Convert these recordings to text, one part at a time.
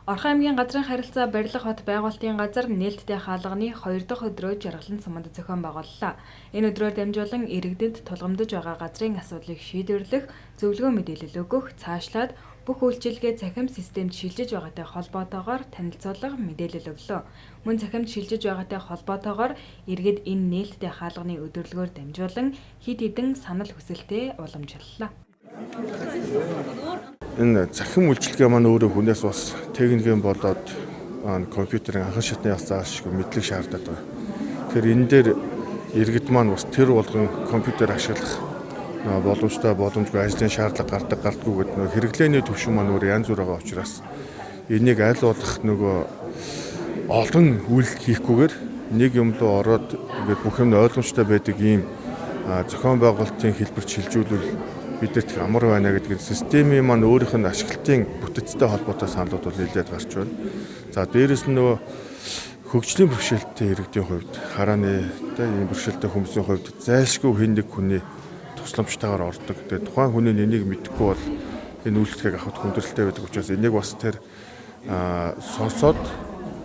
Орхон аймгийн газрын харилцаа барилга хот байгуулалтын газар нээлттэй хаалганы 2 дахь өдрөө жаргалан цамд зохион байгууллаа. Энэ өдрөөр дамжуулан иргэдэд тулгамдж байгаа газрын асуудлыг шийдвэрлэх, зөвлөгөө мэдээлэл өгөх, цаашлаад бүх үйлчилгээ цахим системд шилжиж байгаатай холбоотойгоор танилцуулга мэдээлэл өглөө. Мөн цахимд шилжиж байгаатай холбоотойгоор иргэд энэ нээлттэй хаалганы өдөрлөгөөр дамжуулан хэд хэдэн санал хүсэлтээ уламжлалаа. Энэ захин үйлчилгээ маань өөрөө хүнээс бас техникийн болоод компьютерын анхан шатны ялцаашгүй мэдлэг шаарддаг байна. Тэгэхээр энэ дээр иргэд маань бас тэр болгон компьютер ашиглах боломжгүй ажлын шаардлага гардаггүй гэдэг нөх хэрэглээний түвшин маань өөр янз бүр байгаа учраас энийг аль болох нөгөө олон үйлдэл хийхгүйгээр нэг юм руу ороод ингээд бүх юм ойлгомжтой байдаг ийм зохион байгуулалтын хэлбэрт шилжүүлвэл бидэрт их амар байна гэдэг системийн маань өөрийнх нь ашиглалтын бүтэцтэй холбоотой саналууд бол нэлээд гарч байна. За дээрэс нь нөгөө хөгжлийн бэрхшээлтэй иргэдийн хувьд харааны ийм бэрхшээлтэй хүмүүсийн хувьд зайлшгүй хэн нэг хүний тусламжтайгаар ордог. Тэгээ тухайн хүний энийг мэдэхгүй бол энэ үйлчлэгийг авахд хүндрэлтэй байдаг учраас энийг бас тэр сонсоод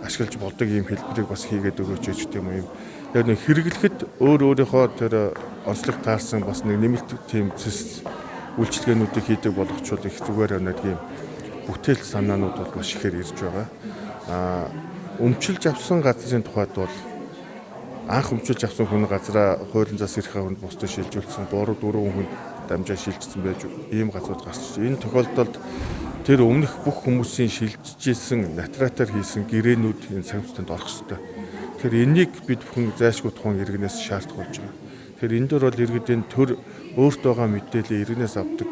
ашиглаж болдог ийм хэлбэрийг бас хийгээд өгөөч гэх юм уу. Яг нэг хэрэглэхэд өөрийнхөө тэр онцлог таарсан бас нэг нэмэлт тийм үйлчлэгээнүүдийг хийдэг болгочвол их зүгээр нэг ийм бүтээл санаанууд бол маш ихээр ирж байгаа. Өмчилж авсан газрын тухайд бол анх өмчилж авсан хүн газраа хуулийн зас ирэх хүнд бусдад шилжүүлсэн 3-4 хүн дамжаа шилжсэн байж ийм газрууд гарч ирж. Энэ тохиолдолд тэр өмнөх бүх хүмүүсийн шилжижсэн натратаар хийсэн гэрээнүүд энэ санхүүжилтанд орох ёстой. Тэгэхээр энийг бид бүхэн зайлшгүй тухайн иргэнээс шаардах болж байгаа. Тэгэхээр энэ дөр бол иргэдийн төр өөртөө байгаа мэдээлэл иргэнээс авдаг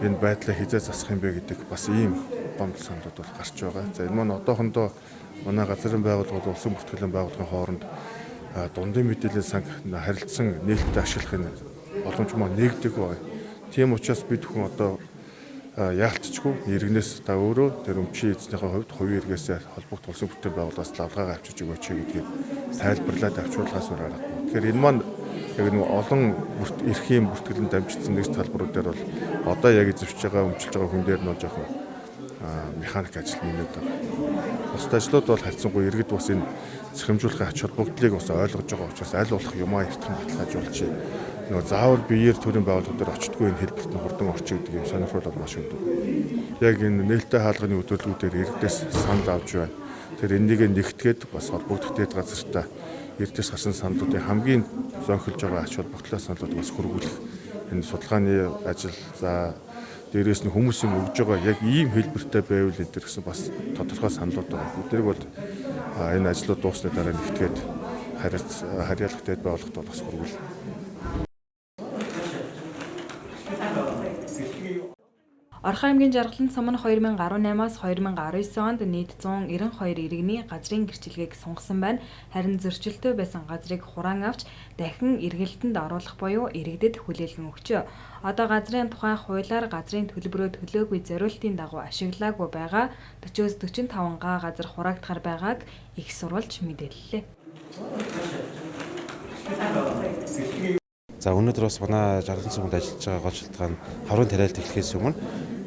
энэ байдлаа хязгаар засах юм бэ гэдэг бас ийм гомдол саналууд бол гарч байгаа. За энэ маань одоохондоо манай газрын байгууллагууд улсын бүртгэлийн байгууллагын хооронд дундын мэдээлэл санг харилцсан нээлттэй ашиглахын боломж маань нэгдэг байна. Тийм учраас бид бүхэн одоо яалтчгүй иргэнээс та өөрөө тэр өмчийн эзнийхээ хувьд хувийн иргээсээ холбогд улсын бүртгэлийн байгууллагаас лавлгаа авчиж өгөөч гэдгийг тайлбарлаад авчруулахаас аргагүй. Тэгэхээр энэ маань яг нэг олон эрхийн бүртгэлийн дамжигдсан нэг талбарууд дээр бол одоо яг эзэмшиж байгаа өмчилж байгаа хүн дээр нь жоохон механик ажил нэмээд байгаа. Бусад ажлууд бол харьцангуй иргэд бас энэ зохимжуулахын ач холбогдлыг бас ойлгож байгаа учраас аль болох юмаа эртхэн баталгаажуулж нөгөө заавал биеэр төрийн байгууллагууд дээр очтгүй энэ хэлбэрт нь хурдан орчих гэдэг юм сонирхол бол маш өндөр. Яг энэ нээлттэй хаалганы өдөрлгүүдээр иргэдээс санал авч байна. Тэр энэнийг нэгтгээд бас холбогдох дэд газартаа эрдэс гарсан саналуудын хамгийн зөнхөлж байгаа ач холбогдлоо саналууд бас хөрвүүлэх энэ судалгааны ажил за дээрээс нь хүмүүсийн өгж байгаа яг ийм хэлбэртэй байвал энэ төр гэсэн бас тодорхой саналууд байна. Эднийг бол энэ ажлууд дуусны дараа нэгтгээд харьяалах дэд байгууллагад бол бас хөрвүүл. Орхон аймгийн жаргалан цам нь 2018-аас 2019 онд нийт 192 иргэний газрын гэрчлэгийг сунгасан байна. Харин зөрчилтэй байсан газрыг хураан авч дахин эргэлтэнд оруулах буюу иргэдэд хүлээлгэн өгчөө. Одоо газрын тухай хуулиар газрын төлбөрөө төлөөгүй зориултын дагуу ашиглаагүй байгаа 40-45 га газар хураагдахаар байгааг их сурвалж мэдээллээ. За өнөөдөр бас манай жаргалан цамд ажиллаж байгаа гол шалтгаан хаврын тариалт эхлэхээс өмнө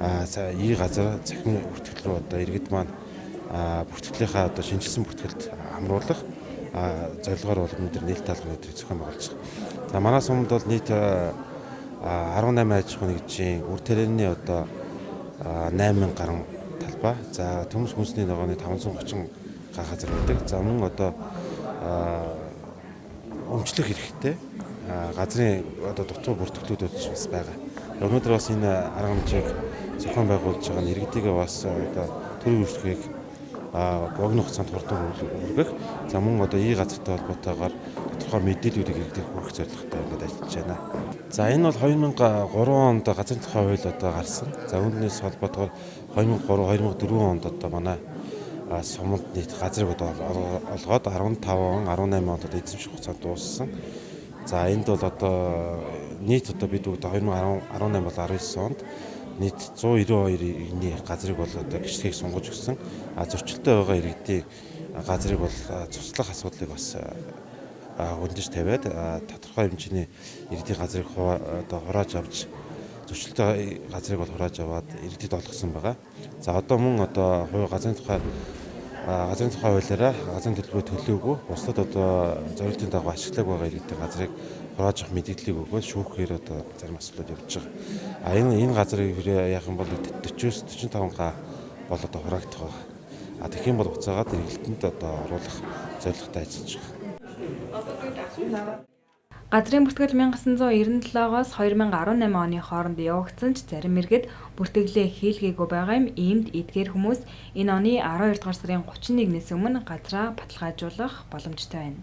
ий газар цахим бүртгэл рүү одоо иргэд маань бүртгэлийнхаа одоо шинжилсэн бүртгэлд хамруулах зорилгоор бол өнөөдөр нээлттэй хаалганы өдрийг зохион байгуулж байгаа. За манай сумд бол нийт 18 аж ахуйн нэгжийн үр тарианы одоо 8000 гаруй талбай. За төмс хүнсний ногооны 530 га газар байдаг. За мөн одоо өмчлөх хэрэгтэй газрын одоо дутуу бүртгэлүүд бас байгаа. Өнөөдөр бас энэ арга хэмжээг зохион байгуулж байгаа нь иргэдийгээ бас одоо төрийн үйлчлэгийг богино хугацаанд хурдан хүргэх. За мөн одоо ий газартай холбоотойгоор тодорхой мэдээллүүдийг иргэдэд хүргэх зорилготой ингээд ажиллаж байна. За энэ бол 2003 онд газрын тухай хууль одоо гарсан. За үүнээс холбоотойгоор 2003-2004 онд одоо манай сумд нийт газрыг одоо олгоод 15-18 онд эзэмших хугацаа дууссан. За энд бол одоо нийт одоо бид 2018 бол 19 онд нийт 192 иргэний газрыг бол одоо гэрчлэгийг сунгаж өгсөн. Зөрчилтэй байгаа иргэдийн газрыг бол цуслах асуудлыг бас хөндөж тавиад тодорхой хэмжээний иргэдийн газрыг одоо хурааж авч зөрчилтэй газрыг бол хурааж аваад иргэдэд олгосон байгаа. За одоо мөн одоо газрын тухай хуулиараа газрын төлбөрөө төлөөгүй бусдад одоо зорилтын дагуу ашиглаг байгаа иргэдийн газрыг хурааж авах мэдээллийг өгөөд шүүхээр одоо зарим асуудлууд явж байгаа. Энэ газрыг яах юм бол 40-с 45 га бол одоо хураагдах байгаа. Тэгэх юм бол буцаагаад эргэлтэнд одоо оруулах зорилготой ажиллаж байгаа. Газрын бүртгэл 1997-оос 2018 оны хооронд явагдсан ч зарим иргэд бүртгэлээ хийлгээгүй байгаа юм. Иймд эдгээр хүмүүс энэ оны 12 дугаар сарын 31-ээс өмнө газраа баталгаажуулах боломжтой байна.